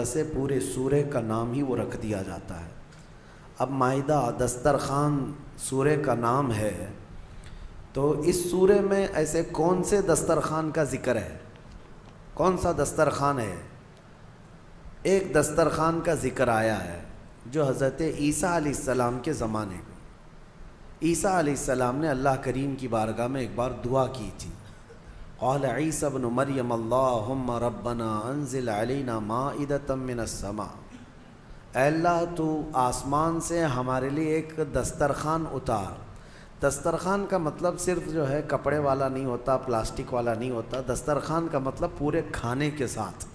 سے پورے سورہ کا نام ہی وہ رکھ دیا جاتا ہے۔ اب مائدہ دسترخوان سورہ کا نام ہے، تو اس سورہ میں ایسے کون سے دسترخوان کا ذکر ہے؟ کون سا دسترخوان ہے؟ ایک دسترخوان کا ذکر آیا ہے جو حضرت عیسیٰ علیہ السلام کے زمانے میں عیسیٰ علیہ السلام نے اللہ کریم کی بارگاہ میں ایک بار دعا کی تھی۔ قال عیسیٰ ابن مریم اللہم ربنا انزل علینا مائدۃ من السماء، اے اللہ تو آسمان سے ہمارے لیے ایک دسترخوان اتار۔ دسترخوان کا مطلب صرف جو ہے کپڑے والا نہیں ہوتا، پلاسٹک والا نہیں ہوتا۔ دسترخوان کا مطلب پورے کھانے کے ساتھ،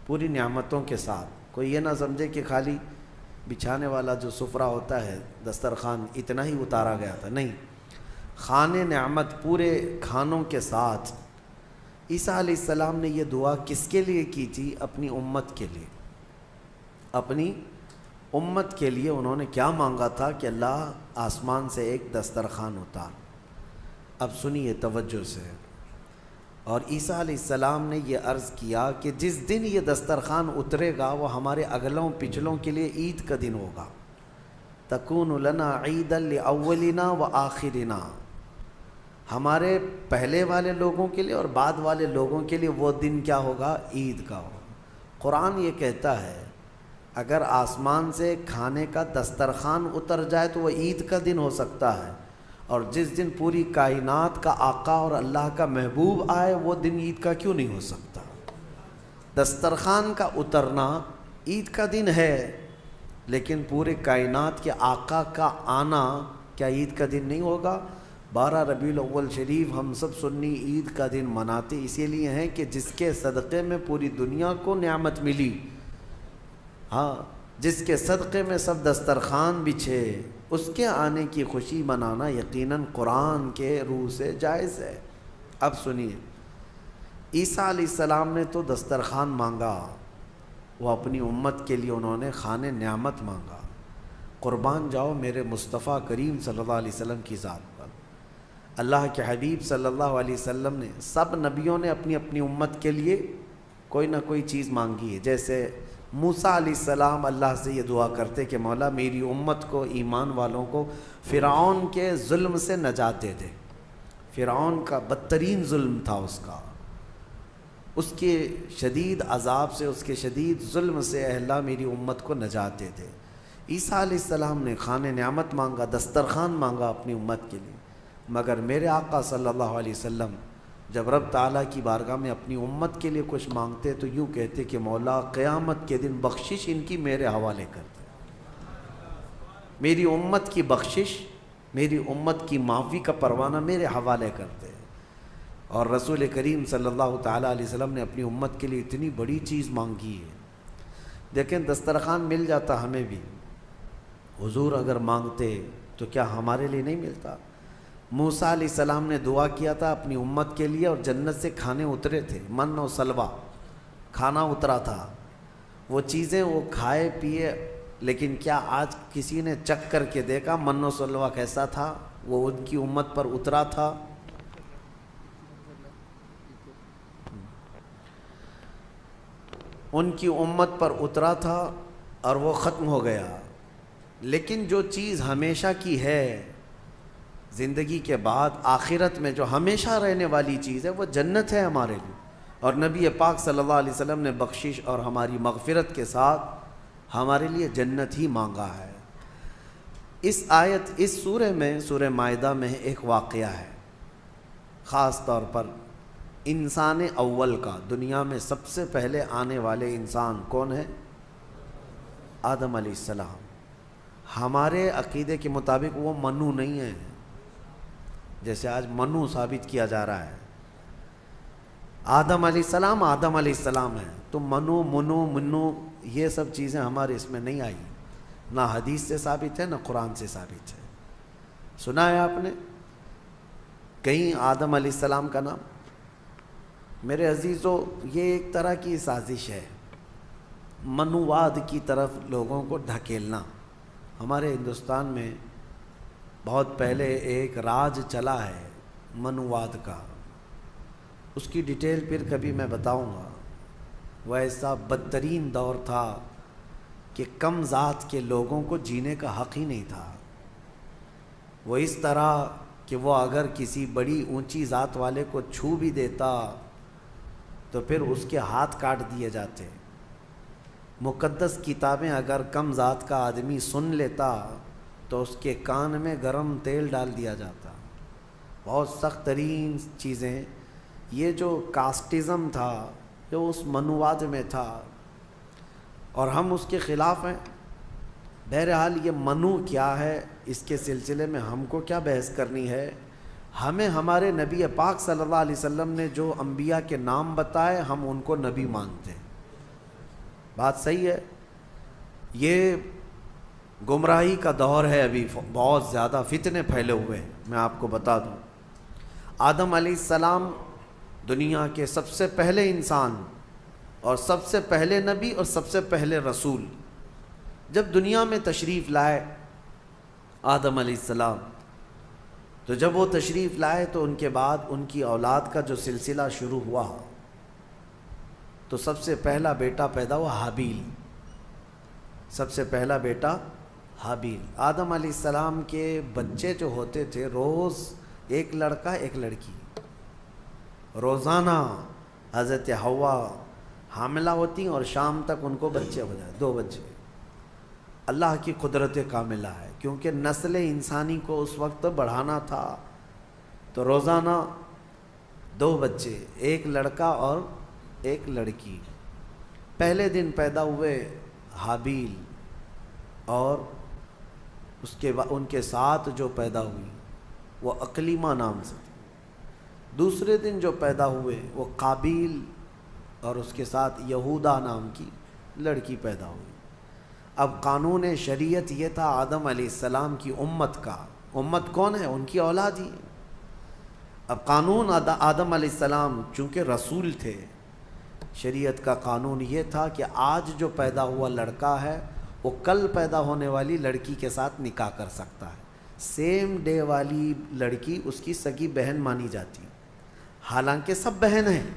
پوری نعمتوں کے ساتھ۔ کوئی یہ نہ سمجھے کہ خالی بچھانے والا جو سفرہ ہوتا ہے دسترخوان اتنا ہی اتارا گیا تھا، نہیں، خانے نعمت پورے کھانوں کے ساتھ۔ عیسیٰ علیہ السلام نے یہ دعا کس کے لیے کی تھی؟ اپنی امت کے لیے۔ اپنی امت کے لیے انہوں نے کیا مانگا تھا کہ اللہ آسمان سے ایک دسترخوان اتار۔ اب سنیے توجہ سے۔ اور عیسیٰ علیہ السلام نے یہ عرض کیا کہ جس دن یہ دسترخوان اترے گا وہ ہمارے اگلوں پچھلوں کے لیے عید کا دن ہوگا۔ تکون لنا عیدا لاولنا وآخرنا، ہمارے پہلے والے لوگوں کے لیے اور بعد والے لوگوں کے لیے وہ دن کیا ہوگا؟ عید کا ہوگا۔ قرآن یہ کہتا ہے اگر آسمان سے کھانے کا دسترخوان اتر جائے تو وہ عید کا دن ہو سکتا ہے، اور جس دن پوری کائنات کا آقا اور اللہ کا محبوب آئے وہ دن عید کا کیوں نہیں ہو سکتا؟ دسترخوان کا اترنا عید کا دن ہے، لیکن پورے کائنات کے آقا کا آنا کیا عید کا دن نہیں ہوگا؟ 12 ربیع الاول شریف ہم سب سنی عید کا دن مناتے اسی لیے ہیں کہ جس کے صدقے میں پوری دنیا کو نعمت ملی، ہاں، جس کے صدقے میں سب دسترخوان بچھے، اس کے آنے کی خوشی منانا یقیناً قرآن کے روح سے جائز ہے۔ اب سنیے، عیسیٰ علیہ السلام نے تو دسترخوان مانگا، وہ اپنی امت کے لیے انہوں نے خانے نعمت مانگا۔ قربان جاؤ میرے مصطفیٰ کریم صلی اللہ علیہ وسلم کی ذات پر۔ اللہ کے حبیب صلی اللہ علیہ وسلم نے، سب نبیوں نے اپنی اپنی امت کے لیے کوئی نہ کوئی چیز مانگی ہے۔ جیسے موسیٰ علیہ السلام اللہ سے یہ دعا کرتے کہ مولا میری امت کو، ایمان والوں کو فرعون کے ظلم سے نجات دے دے۔ فرعون کا بدترین ظلم تھا اس کے شدید عذاب سے، اس کے شدید ظلم سے، اے اللہ میری امت کو نجات دے دے۔ عیسیٰ علیہ السلام نے خانے نعمت مانگا، دسترخوان مانگا اپنی امت کے لیے، مگر میرے آقا صلی اللہ علیہ وسلم جب رب تعالیٰ کی بارگاہ میں اپنی امت کے لیے کچھ مانگتے تو یوں کہتے کہ مولا قیامت کے دن بخشش ان کی میرے حوالے کر دے، میری امت کی بخشش، میری امت کی معافی کا پروانہ میرے حوالے کر دے۔ اور رسول کریم صلی اللہ تعالیٰ علیہ وسلم نے اپنی امت کے لیے اتنی بڑی چیز مانگی ہے۔ دیکھیں دسترخوان مل جاتا ہمیں بھی، حضور اگر مانگتے تو کیا ہمارے لیے نہیں ملتا؟ موسیٰ علیہ السلام نے دعا کیا تھا اپنی امت کے لیے اور جنت سے کھانے اترے تھے، من و سلوہ کھانا اترا تھا، وہ چیزیں وہ کھائے پیے، لیکن کیا آج کسی نے چکھ کر کے دیکھا من و سلوہ کیسا تھا؟ وہ ان کی امت پر اترا تھا۔ ان کی امت پر اترا تھا اور وہ ختم ہو گیا، لیکن جو چیز ہمیشہ کی ہے، زندگی کے بعد آخرت میں جو ہمیشہ رہنے والی چیز ہے، وہ جنت ہے ہمارے لیے، اور نبی پاک صلی اللہ علیہ وسلم نے بخشش اور ہماری مغفرت کے ساتھ ہمارے لیے جنت ہی مانگا ہے۔ اس آیت، اس سورہ میں، سورہ مائدہ میں ایک واقعہ ہے، خاص طور پر انسان اول کا، دنیا میں سب سے پہلے آنے والے انسان کون ہے؟ آدم علیہ السلام۔ ہمارے عقیدے کے مطابق وہ منو نہیں ہے، جیسے آج منو ثابت کیا جا رہا ہے۔ آدم علیہ السلام آدم علیہ السلام ہے، تو منو یہ سب چیزیں ہمارے اس میں نہیں آئی، نہ حدیث سے ثابت ہے نہ قرآن سے ثابت ہے۔ سنا ہے آپ نے کہیں آدم علیہ السلام کا نام؟ میرے عزیزو، یہ ایک طرح کی سازش ہے، منوواد کی طرف لوگوں کو دھکیلنا۔ ہمارے ہندوستان میں بہت پہلے ایک راج چلا ہے منوواد کا، اس کی ڈیٹیل پھر کبھی میں بتاؤں گا۔ وہ ایسا بدترین دور تھا کہ کم ذات کے لوگوں کو جینے کا حق ہی نہیں تھا۔ وہ اس طرح کہ وہ اگر کسی بڑی اونچی ذات والے کو چھو بھی دیتا تو پھر اس کے ہاتھ کاٹ دیے جاتے۔ مقدس کتابیں اگر کم ذات کا آدمی سن لیتا تو اس کے کان میں گرم تیل ڈال دیا جاتا۔ بہت سخت ترین چیزیں، یہ جو کاسٹزم تھا جو اس منواد میں تھا، اور ہم اس کے خلاف ہیں۔ بہرحال یہ منو کیا ہے، اس کے سلسلے میں ہم کو کیا بحث کرنی ہے؟ ہمیں ہمارے نبی پاک صلی اللہ علیہ وسلم نے جو انبیاء کے نام بتائے ہم ان کو نبی مانتے ہیں۔ بات صحیح ہے۔ یہ گمراہی کا دور ہے، ابھی بہت زیادہ فتنے پھیلے ہوئے ہیں۔ میں آپ کو بتا دوں، آدم علیہ السلام دنیا کے سب سے پہلے انسان اور سب سے پہلے نبی اور سب سے پہلے رسول جب دنیا میں تشریف لائے آدم علیہ السلام، تو جب وہ تشریف لائے تو ان کے بعد ان کی اولاد کا جو سلسلہ شروع ہوا تو سب سے پہلا بیٹا پیدا ہوا حابیل۔ سب سے پہلا بیٹا حابیل۔ آدم علیہ السلام کے بچے جو ہوتے تھے روز ایک لڑکا ایک لڑکی، روزانہ حضرت حوا حاملہ ہوتی اور شام تک ان کو بچے ہو جائے، 2 بچے۔ اللہ کی قدرت کاملہ ہے، کیونکہ نسل انسانی کو اس وقت بڑھانا تھا تو روزانہ 2 بچے، ایک لڑکا اور ایک لڑکی۔ پہلے دن پیدا ہوئے حابیل، اور اس کے بعد ان کے ساتھ جو پیدا ہوئی وہ اقلیمہ نام سے تھی۔ دوسرے دن جو پیدا ہوئے وہ قابیل، اور اس کے ساتھ یہودا نام کی لڑکی پیدا ہوئی۔ اب قانون شریعت یہ تھا آدم علیہ السلام کی امت کا، امت کون ہے؟ ان کی اولاد ہی۔ اب قانون آدم علیہ السلام چونکہ رسول تھے، شریعت کا قانون یہ تھا کہ آج جو پیدا ہوا لڑکا ہے وہ کل پیدا ہونے والی لڑکی کے ساتھ نکاح کر سکتا ہے۔ سیم ڈے والی لڑکی اس کی سگی بہن مانی جاتی، حالانکہ سب بہن ہیں،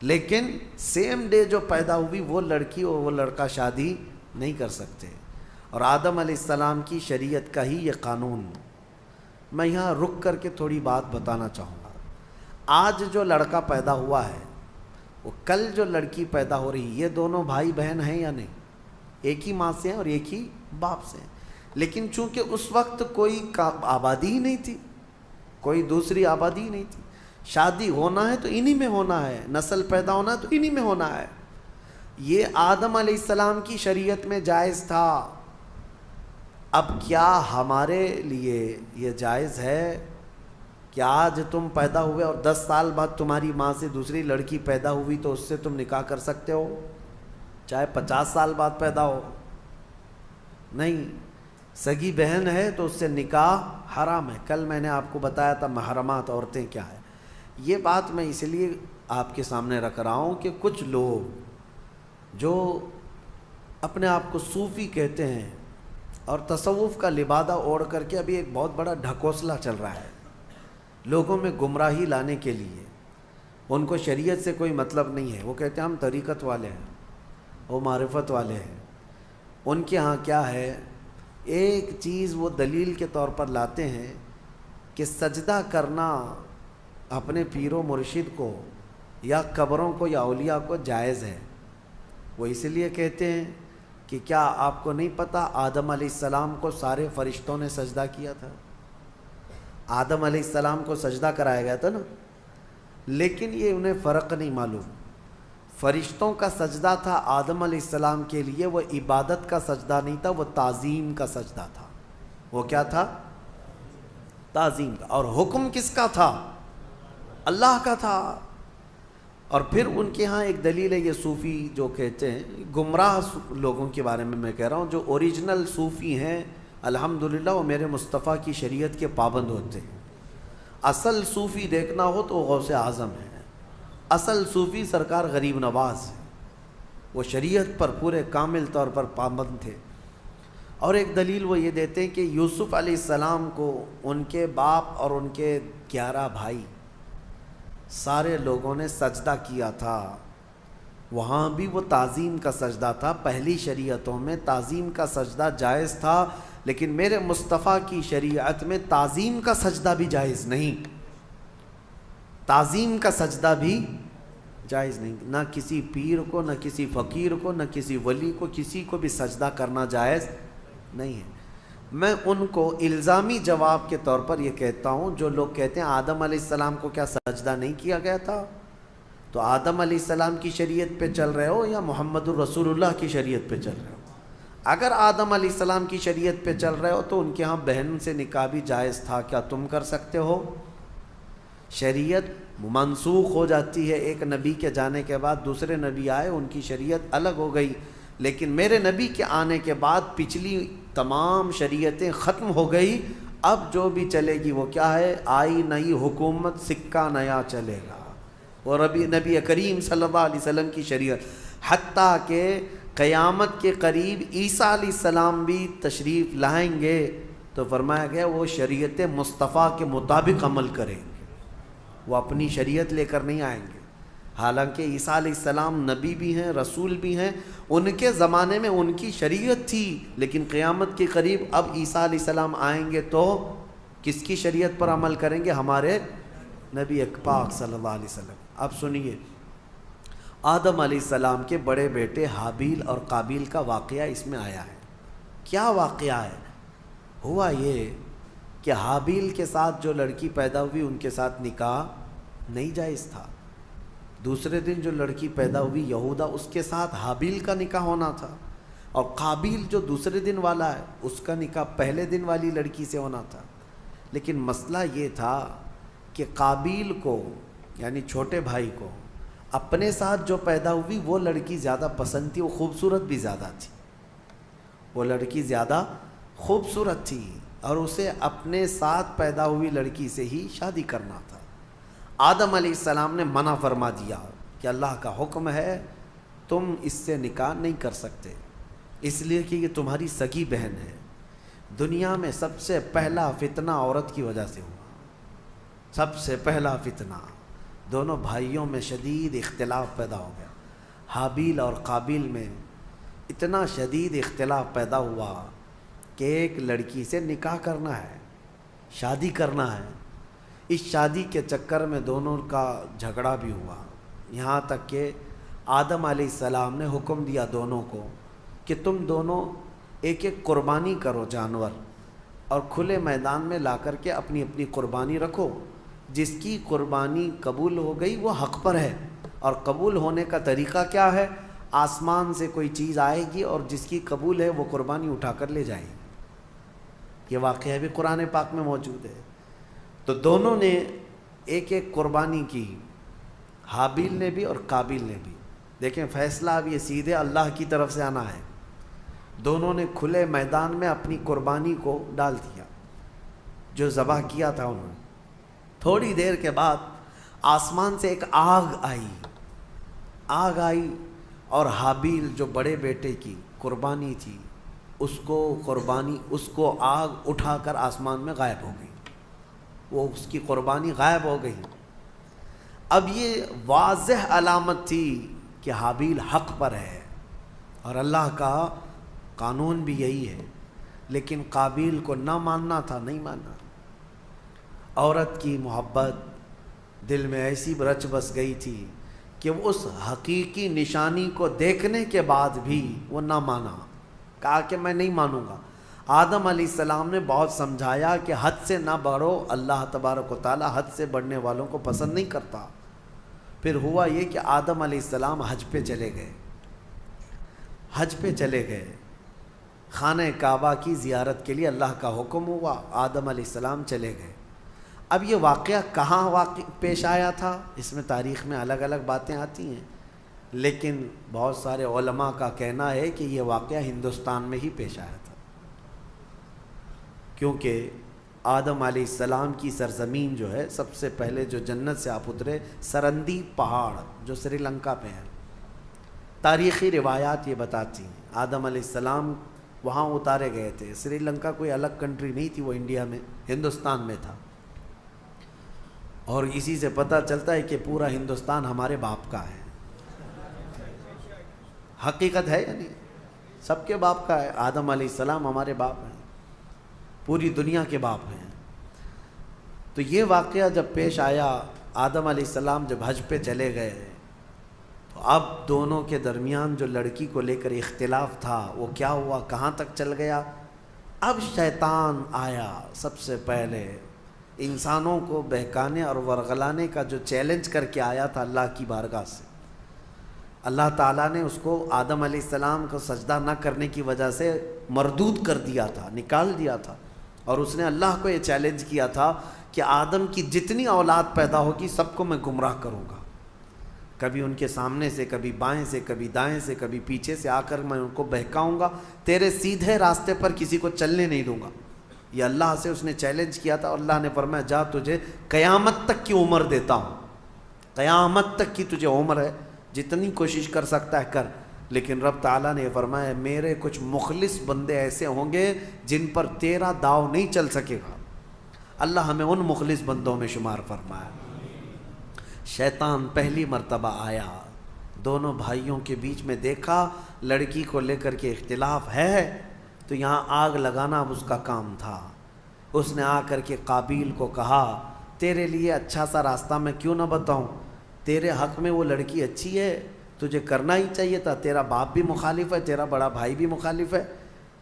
لیکن سیم ڈے جو پیدا ہوئی وہ لڑکی اور وہ لڑکا شادی نہیں کر سکتے۔ اور آدم علیہ السلام کی شریعت کا ہی یہ قانون۔ میں یہاں رک کر کے تھوڑی بات بتانا چاہوں گا۔ آج جو لڑکا پیدا ہوا ہے وہ کل جو لڑکی پیدا ہو رہی، یہ دونوں بھائی بہن ہیں یا نہیں؟ ایک ہی ماں سے ہیں اور ایک ہی باپ سے ہیں، لیکن چونکہ اس وقت کوئی آبادی ہی نہیں تھی، کوئی دوسری آبادی ہی نہیں تھی۔ شادی ہونا ہے تو انہی میں ہونا ہے، نسل پیدا ہونا ہے تو انہی میں ہونا ہے۔ یہ آدم علیہ السلام کی شریعت میں جائز تھا۔ اب کیا ہمارے لیے یہ جائز ہے کہ آج تم پیدا ہوئے اور 10 سال بعد تمہاری ماں سے دوسری لڑکی پیدا ہوئی تو اس سے تم نکاح کر سکتے ہو، چاہے 50 سال بعد پیدا ہو؟ نہیں، سگی بہن ہے تو اس سے نکاح حرام ہے۔ کل میں نے آپ کو بتایا تھا محرمات عورتیں کیا ہے۔ یہ بات میں اس لیے آپ کے سامنے رکھ رہا ہوں کہ کچھ لوگ جو اپنے آپ کو صوفی کہتے ہیں اور تصوف کا لبادہ اوڑھ کر کے ابھی ایک بہت بڑا ڈھکوسلا چل رہا ہے لوگوں میں گمراہی لانے کے لیے۔ ان کو شریعت سے کوئی مطلب نہیں ہے، وہ کہتے ہیں ہم طریقت والے ہیں، وہ معرفت والے ہیں۔ ان کے ہاں کیا ہے، ایک چیز وہ دلیل کے طور پر لاتے ہیں کہ سجدہ کرنا اپنے پیر و مرشد کو یا قبروں کو یا اولیاء کو جائز ہے۔ وہ اس لیے کہتے ہیں کہ کیا آپ کو نہیں پتہ آدم علیہ السلام کو سارے فرشتوں نے سجدہ کیا تھا؟ آدم علیہ السلام کو سجدہ کرایا گیا تھا نا، لیکن یہ انہیں فرق نہیں معلوم۔ فرشتوں کا سجدہ تھا آدم علیہ السلام کے لیے، وہ عبادت کا سجدہ نہیں تھا، وہ تعظیم کا سجدہ تھا۔ وہ کیا تھا؟ تعظیم کا۔ اور حکم کس کا تھا؟ اللہ کا تھا۔ اور پھر ان کے ہاں ایک دلیل ہے، یہ صوفی جو کہتے ہیں، گمراہ لوگوں کے بارے میں کہہ رہا ہوں، جو اوریجنل صوفی ہیں الحمدللہ وہ میرے مصطفیٰ کی شریعت کے پابند ہوتے ہیں۔ اصل صوفی دیکھنا ہو تو غوث اعظم ہے، اصل صوفی سرکار غریب نواز ہے، وہ شریعت پر پورے کامل طور پر پابند تھے۔ اور ایک دلیل وہ یہ دیتے ہیں کہ یوسف علیہ السلام کو ان کے باپ اور ان کے 11 بھائی سارے لوگوں نے سجدہ کیا تھا، وہاں بھی وہ تعظیم کا سجدہ تھا. پہلی شریعتوں میں تعظیم کا سجدہ جائز تھا، لیکن میرے مصطفیٰ کی شریعت میں تعظیم کا سجدہ بھی جائز نہیں. تعظیم کا سجدہ بھی جائز نہیں. نہ کسی پیر کو، نہ کسی فقیر کو، نہ کسی ولی کو، کسی کو بھی سجدہ کرنا جائز نہیں ہے. میں ان کو الزامی جواب کے طور پر یہ کہتا ہوں، جو لوگ کہتے ہیں آدم علیہ السلام کو کیا سجدہ نہیں کیا گیا تھا، تو آدم علیہ السلام کی شریعت پہ چل رہے ہو یا محمد الرسول اللہ کی شریعت پہ چل رہے ہو؟ اگر آدم علیہ السلام کی شریعت پہ چل رہے ہو تو ان کے ہاں بہن سے نکاح بھی جائز تھا، کیا تم کر سکتے ہو؟ شریعت منسوخ ہو جاتی ہے، ایک نبی کے جانے کے بعد دوسرے نبی آئے، ان کی شریعت الگ ہو گئی، لیکن میرے نبی کے آنے کے بعد پچھلی تمام شریعتیں ختم ہو گئی. اب جو بھی چلے گی وہ کیا ہے؟ آئی نئی حکومت، سکہ نیا چلے گا. اور نبی کریم صلی اللہ علیہ وسلم کی شریعت، حتیٰ کہ قیامت کے قریب عیسیٰ علیہ السلام بھی تشریف لائیں گے تو فرمایا گیا وہ شریعت مصطفیٰ کے مطابق عمل کریں گے، وہ اپنی شریعت لے کر نہیں آئیں گے. حالانکہ عیسیٰ علیہ السلام نبی بھی ہیں، رسول بھی ہیں، ان کے زمانے میں ان کی شریعت تھی، لیکن قیامت کے قریب اب عیسیٰ علیہ السلام آئیں گے تو کس کی شریعت پر عمل کریں گے؟ ہمارے نبی پاک صلی اللہ علیہ وسلم. اب سنیے، آدم علیہ السلام کے بڑے بیٹے حابیل اور قابیل کا واقعہ اس میں آیا ہے. کیا واقعہ ہے؟ ہوا یہ کہ حابیل کے ساتھ جو لڑکی پیدا ہوئی ان کے ساتھ نکاح نہیں جائز تھا. دوسرے دن جو لڑکی پیدا ہوئی یہودا، اس کے ساتھ حابیل کا نکاح ہونا تھا، اور قابیل جو دوسرے دن والا ہے اس کا نکاح پہلے دن والی لڑکی سے ہونا تھا. لیکن مسئلہ یہ تھا کہ قابیل کو یعنی چھوٹے بھائی کو اپنے ساتھ جو پیدا ہوئی وہ لڑکی زیادہ پسند تھی، وہ خوبصورت بھی زیادہ تھی، وہ لڑکی زیادہ خوبصورت تھی، اور اسے اپنے ساتھ پیدا ہوئی لڑکی سے ہی شادی کرنا تھا. آدم علیہ السلام نے منع فرما دیا کہ اللہ کا حکم ہے تم اس سے نکاح نہیں کر سکتے، اس لیے کہ یہ تمہاری سگی بہن ہے. دنیا میں سب سے پہلا فتنہ عورت کی وجہ سے ہوا، سب سے پہلا فتنہ. دونوں بھائیوں میں شدید اختلاف پیدا ہو گیا. حابیل اور قابیل میں اتنا شدید اختلاف پیدا ہوا کہ ایک لڑکی سے نکاح کرنا ہے، شادی کرنا ہے. اس شادی کے چکر میں دونوں کا جھگڑا بھی ہوا، یہاں تک کہ آدم علیہ السلام نے حکم دیا دونوں کو کہ تم دونوں ایک ایک قربانی کرو جانور، اور کھلے میدان میں لا کر کے اپنی اپنی قربانی رکھو. جس کی قربانی قبول ہو گئی وہ حق پر ہے، اور قبول ہونے کا طریقہ کیا ہے؟ آسمان سے کوئی چیز آئے گی اور جس کی قبول ہے وہ قربانی اٹھا کر لے جائیں گے. یہ واقعہ بھی قرآن پاک میں موجود ہے. تو دونوں نے ایک ایک قربانی کی، حابیل نے بھی اور قابیل نے بھی. دیکھیں فیصلہ اب یہ سیدھے اللہ کی طرف سے آنا ہے. دونوں نے کھلے میدان میں اپنی قربانی کو ڈال دیا، جو ذبح کیا تھا انہوں نے. تھوڑی دیر کے بعد آسمان سے ایک آگ آئی اور حابیل جو بڑے بیٹے کی قربانی تھی اس کو آگ اٹھا کر آسمان میں غائب ہو گئی، وہ اس کی قربانی غائب ہو گئی. اب یہ واضح علامت تھی کہ حابیل حق پر ہے اور اللہ کا قانون بھی یہی ہے. لیکن قابیل کو نہ ماننا تھا، نہیں مانا. عورت کی محبت دل میں ایسی رچ بس گئی تھی کہ وہ اس حقیقی نشانی کو دیکھنے کے بعد بھی وہ نہ مانا، کہا کہ میں نہیں مانوں گا. آدم علیہ السلام نے بہت سمجھایا کہ حد سے نہ بڑھو، اللہ تبارک و تعالی حد سے بڑھنے والوں کو پسند نہیں کرتا. پھر ہوا یہ کہ آدم علیہ السلام حج پہ چلے گئے، خانہ کعبہ کی زیارت کے لیے اللہ کا حکم ہوا، آدم علیہ السلام چلے گئے. اب یہ واقعہ کہاں پیش آیا تھا، اس میں تاریخ میں الگ الگ باتیں آتی ہیں، لیکن بہت سارے علماء کا کہنا ہے کہ یہ واقعہ ہندوستان میں ہی پیش آیا تھا، کیونکہ آدم علیہ السلام کی سرزمین جو ہے، سب سے پہلے جو جنت سے آپ اترے سرندی پہاڑ جو سری لنکا پہ ہے. تاریخی روایات یہ بتاتی ہیں آدم علیہ السلام وہاں اتارے گئے تھے. سری لنکا کوئی الگ کنٹری نہیں تھی، وہ انڈیا میں ہندوستان میں تھا. اور اسی سے پتہ چلتا ہے کہ پورا ہندوستان ہمارے باپ کا ہے. حقیقت ہے یا نہیں؟ سب کے باپ کا ہے. آدم علیہ السلام ہمارے باپ ہیں, پوری دنیا کے باپ ہیں. تو یہ واقعہ جب پیش آیا, آدم علیہ السلام جب حج پہ چلے گئے تو اب دونوں کے درمیان جو لڑکی کو لے کر اختلاف تھا وہ کیا ہوا, کہاں تک چل گیا. اب شیطان آیا, سب سے پہلے انسانوں کو بہکانے اور ورغلانے کا جو چیلنج کر کے آیا تھا اللہ کی بارگاہ سے. اللہ تعالیٰ نے اس کو آدم علیہ السلام کو سجدہ نہ کرنے کی وجہ سے مردود کر دیا تھا, نکال دیا تھا. اور اس نے اللہ کو یہ چیلنج کیا تھا کہ آدم کی جتنی اولاد پیدا ہوگی سب کو میں گمراہ کروں گا, کبھی ان کے سامنے سے, کبھی بائیں سے, کبھی دائیں سے, کبھی پیچھے سے آ کر میں ان کو بہکاؤں گا, تیرے سیدھے راستے پر کسی کو چلنے نہیں دوں گا. یہ اللہ سے اس نے چیلنج کیا تھا. اللہ نے فرمایا جا تجھے قیامت تک کی عمر دیتا ہوں, قیامت تک کی تجھے عمر ہے, جتنی کوشش کر سکتا ہے کر. لیکن رب تعالیٰ نے فرمایا میرے کچھ مخلص بندے ایسے ہوں گے جن پر تیرا داؤ نہیں چل سکے گا. اللہ ہمیں ان مخلص بندوں میں شمار فرمایا. شیطان پہلی مرتبہ آیا, دونوں بھائیوں کے بیچ میں دیکھا لڑکی کو لے کر کے اختلاف ہے تو یہاں آگ لگانا اب اس کا کام تھا. اس نے آ کر کے قابیل کو کہا تیرے لیے اچھا سا راستہ میں کیوں نہ بتاؤں, تیرے حق میں وہ لڑکی اچھی ہے, تجھے کرنا ہی چاہیے تھا. تیرا باپ بھی مخالف ہے, تیرا بڑا بھائی بھی مخالف ہے,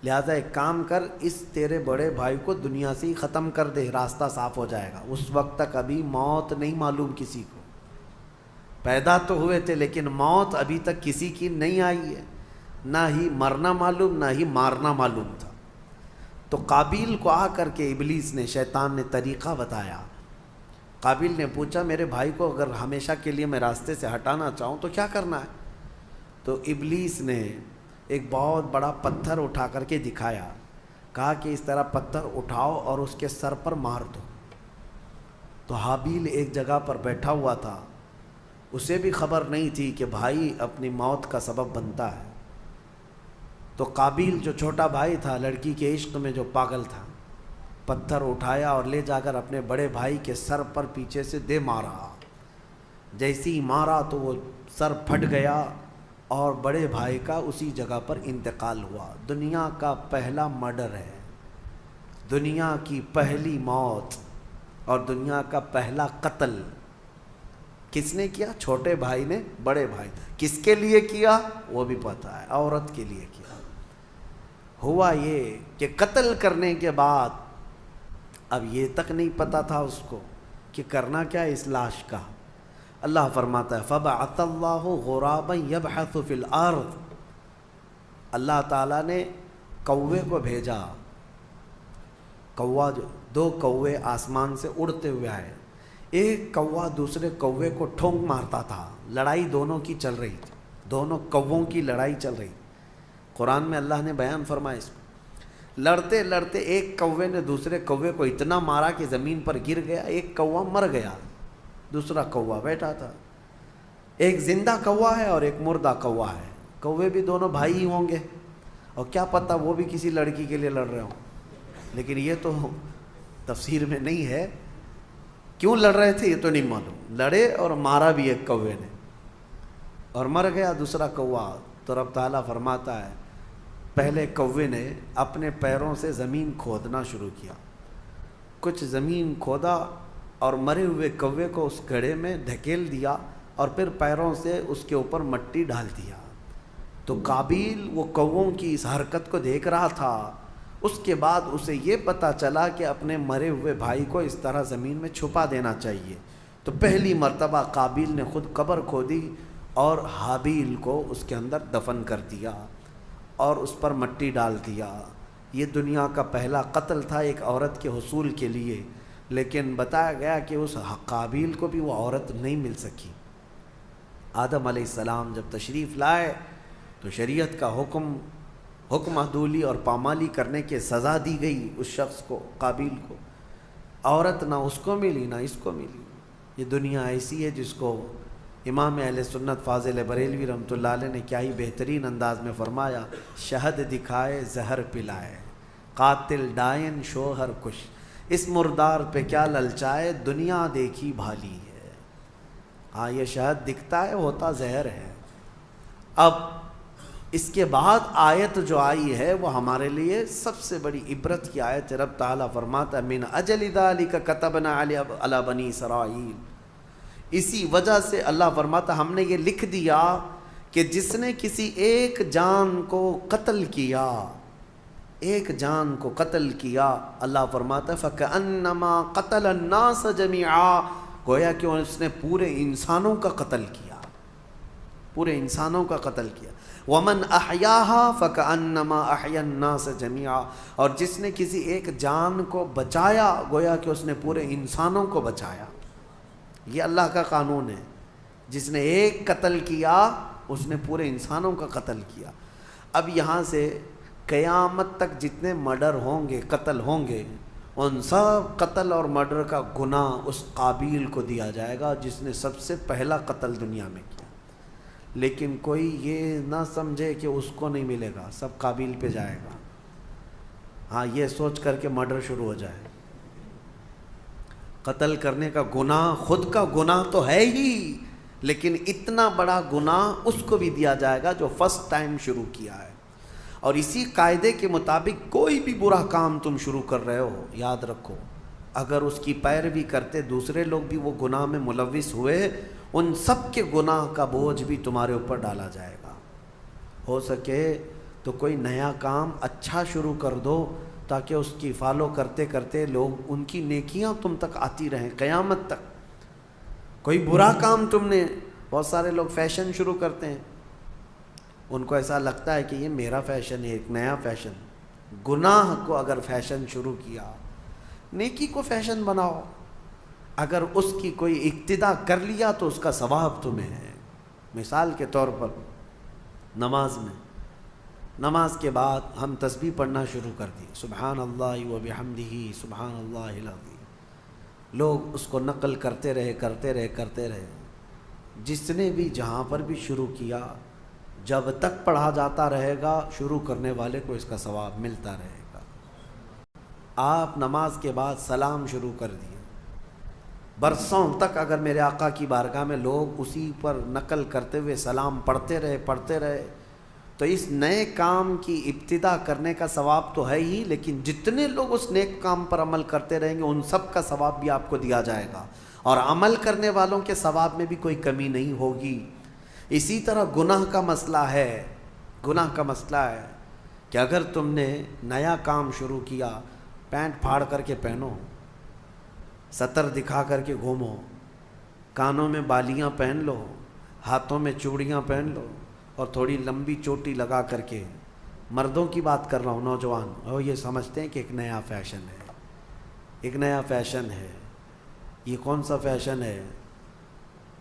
لہذا ایک کام کر, اس تیرے بڑے بھائی کو دنیا سے ہی ختم کر دے, راستہ صاف ہو جائے گا. اس وقت تک ابھی موت نہیں معلوم کسی کو, پیدا تو ہوئے تھے لیکن موت ابھی تک کسی کی نہیں آئی ہے, نہ ہی مرنا معلوم نہ ہی مارنا معلوم تھا. تو قابیل کو آ کر کے ابلیس نے, شیطان نے طریقہ بتایا. قابیل نے پوچھا میرے بھائی کو اگر ہمیشہ کے لیے میں راستے سے ہٹانا چاہوں تو کیا کرنا ہے. تو ابلیس نے ایک بہت بڑا پتھر اٹھا کر کے دکھایا, کہا کہ اس طرح پتھر اٹھاؤ اور اس کے سر پر مار دو. تو حابیل ایک جگہ پر بیٹھا ہوا تھا, اسے بھی خبر نہیں تھی کہ بھائی اپنی موت کا سبب بنتا ہے. تو قابیل جو چھوٹا بھائی تھا, لڑکی کے عشق میں جو پاگل تھا, پتھر اٹھایا اور لے جا کر اپنے بڑے بھائی کے سر پر پیچھے سے دے مارا. جیسی ہی مارا تو وہ سر پھٹ گیا اور بڑے بھائی کا اسی جگہ پر انتقال ہوا. دنیا کا پہلا مرڈر ہے, دنیا کی پہلی موت اور دنیا کا پہلا قتل کس نے کیا؟ چھوٹے بھائی نے بڑے بھائی. کس کے لیے کیا وہ بھی پتہ ہے, عورت کے لیے کیا. ہوا یہ کہ قتل کرنے کے بعد اب یہ تک نہیں پتہ تھا اس کو کہ کرنا کیا ہے اس لاش کا. اللہ فرماتا ہے فَبَعَثَ اللَّهُ غُرَابًا يَبْحَثُ فِي الْأَرْضِ, اللہ تعالیٰ نے کوے کو بھیجا. کوا, دو کوے آسمان سے اڑتے ہوئے آئے. ایک کوا دوسرے کوے کو ٹھونک مارتا تھا, لڑائی دونوں کی چل رہی تھی, دونوں کووں کی لڑائی چل رہی. قرآن میں اللہ نے بیان فرمایا اس کو. لڑتے لڑتے ایک کوے نے دوسرے کوے کو اتنا مارا کہ زمین پر گر گیا. ایک کوا مر گیا, دوسرا کوا بیٹھا تھا. ایک زندہ کوا ہے اور ایک مردہ کوا ہے. کوے بھی دونوں بھائی ہی ہوں گے اور کیا پتہ وہ بھی کسی لڑکی کے لیے لڑ رہے ہوں, لیکن یہ تو تفسیر میں نہیں ہے. کیوں لڑ رہے تھے یہ تو نہیں معلوم. لڑے اور مارا بھی ایک کوے نے اور مر گیا دوسرا کوا. تو رب تعالیٰ فرماتا ہے پہلے کوے نے اپنے پیروں سے زمین کھودنا شروع کیا. کچھ زمین کھودا اور مرے ہوئے کوے کو اس گڑھے میں دھکیل دیا اور پھر پیروں سے اس کے اوپر مٹی ڈال دیا. تو قابیل وہ کووں کی اس حرکت کو دیکھ رہا تھا. اس کے بعد اسے یہ پتہ چلا کہ اپنے مرے ہوئے بھائی کو اس طرح زمین میں چھپا دینا چاہیے. تو پہلی مرتبہ قابیل نے خود قبر کھودی اور حابیل کو اس کے اندر دفن کر دیا اور اس پر مٹی ڈال دیا. یہ دنیا کا پہلا قتل تھا ایک عورت کے حصول کے لیے, لیکن بتایا گیا کہ اس قابیل کو بھی وہ عورت نہیں مل سکی. آدم علیہ السلام جب تشریف لائے تو شریعت کا حکم عدولی اور پامالی کرنے کے سزا دی گئی اس شخص کو, قابیل کو. عورت نہ اس کو ملی نہ اس کو ملی. یہ دنیا ایسی ہے جس کو امام اہل سنت فاضل بریلوی رحمۃ اللہ علیہ نے کیا ہی بہترین انداز میں فرمایا, شہد دکھائے زہر پلائے, قاتل ڈائن شوہر کش, اس مردار پہ کیا للچائے, دنیا دیکھی بھالی ہے. ہاں یہ شہد دکھتا ہے ہوتا زہر ہے. اب اس کے بعد آیت جو آئی ہے وہ ہمارے لیے سب سے بڑی عبرت کی آیت ہے۔ رب تعالیٰ فرماتا ہے من اجل ذالک کتبنا علی بنی اسرائیل، اسی وجہ سے اللہ فرماتا ہم نے یہ لکھ دیا کہ جس نے کسی ایک جان کو قتل کیا، ایک جان کو قتل کیا، اللہ فرماتا ہے فَكَأَنَّمَا قَتَلَ النَّاسَ جَمِيعًا، گویا کہ اس نے پورے انسانوں کا قتل کیا، پورے انسانوں کا قتل کیا۔ وَمَنْ أَحْيَاهَا فَكَأَنَّمَا أَحْيَا النَّاسَ جَمِيعًا، اور جس نے کسی ایک جان کو بچایا گویا کہ اس نے پورے انسانوں کو بچایا۔ یہ اللہ کا قانون ہے، جس نے ایک قتل کیا اس نے پورے انسانوں کا قتل کیا۔ اب یہاں سے قیامت تک جتنے مرڈر ہوں گے، قتل ہوں گے، ان سب قتل اور مرڈر کا گناہ اس قابیل کو دیا جائے گا جس نے سب سے پہلا قتل دنیا میں کیا۔ لیکن کوئی یہ نہ سمجھے کہ اس کو نہیں ملے گا، سب قابیل پہ جائے گا۔ ہاں، یہ سوچ کر کے مرڈر شروع ہو جائے۔ قتل کرنے کا گناہ خود کا گناہ تو ہے ہی، لیکن اتنا بڑا گناہ اس کو بھی دیا جائے گا جو فرسٹ ٹائم شروع کیا ہے۔ اور اسی قاعدے کے مطابق کوئی بھی برا کام تم شروع کر رہے ہو، یاد رکھو اگر اس کی پیروی کرتے دوسرے لوگ بھی وہ گناہ میں ملوث ہوئے، ان سب کے گناہ کا بوجھ بھی تمہارے اوپر ڈالا جائے گا۔ ہو سکے تو کوئی نیا کام اچھا شروع کر دو تاکہ اس کی فالو کرتے کرتے لوگ ان کی نیکیاں تم تک آتی رہیں قیامت تک۔ کوئی برا کام تم نے، بہت سارے لوگ فیشن شروع کرتے ہیں، ان کو ایسا لگتا ہے کہ یہ میرا فیشن ہے، ایک نیا فیشن۔ گناہ کو اگر فیشن شروع کیا، نیکی کو فیشن بناؤ۔ اگر اس کی کوئی اقتدا کر لیا تو اس کا ثواب تمہیں ہے۔ مثال کے طور پر نماز میں، نماز کے بعد ہم تسبیح پڑھنا شروع کر دی، سبحان اللہ و بحمدہ سبحان اللہ العظیم، لوگ اس کو نقل کرتے رہے۔ جس نے بھی جہاں پر بھی شروع کیا، جب تک پڑھا جاتا رہے گا شروع کرنے والے کو اس کا ثواب ملتا رہے گا۔ آپ نماز کے بعد سلام شروع کر دیے، برسوں تک اگر میرے آقا کی بارگاہ میں لوگ اسی پر نقل کرتے ہوئے سلام پڑھتے رہے تو اس نئے کام کی ابتدا کرنے کا ثواب تو ہے ہی، لیکن جتنے لوگ اس نیک کام پر عمل کرتے رہیں گے ان سب کا ثواب بھی آپ کو دیا جائے گا، اور عمل کرنے والوں کے ثواب میں بھی کوئی کمی نہیں ہوگی۔ اسی طرح گناہ کا مسئلہ ہے کہ اگر تم نے نیا کام شروع کیا، پینٹ پھاڑ کر کے پہنو، سطر دکھا کر کے گھومو، کانوں میں بالیاں پہن لو، ہاتھوں میں چوڑیاں پہن لو، اور تھوڑی لمبی چوٹی لگا کر کے، مردوں کی بات کر رہا ہوں، نوجوان، اور یہ سمجھتے ہیں کہ ایک نیا فیشن ہے۔ یہ کون سا فیشن ہے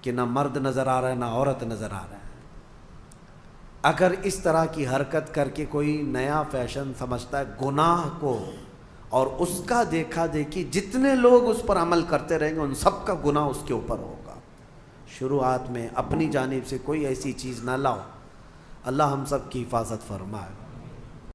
کہ نہ مرد نظر آ رہا ہے نہ عورت نظر آ رہا ہے۔ اگر اس طرح کی حرکت کر کے کوئی نیا فیشن سمجھتا ہے گناہ کو، اور اس کا دیکھا دیکھی جتنے لوگ اس پر عمل کرتے رہیں گے ان سب کا گناہ اس کے اوپر ہوگا۔ شروعات میں اپنی جانب سے کوئی ایسی چیز نہ لاؤ، اللہ ہم سب کی حفاظت فرمائے۔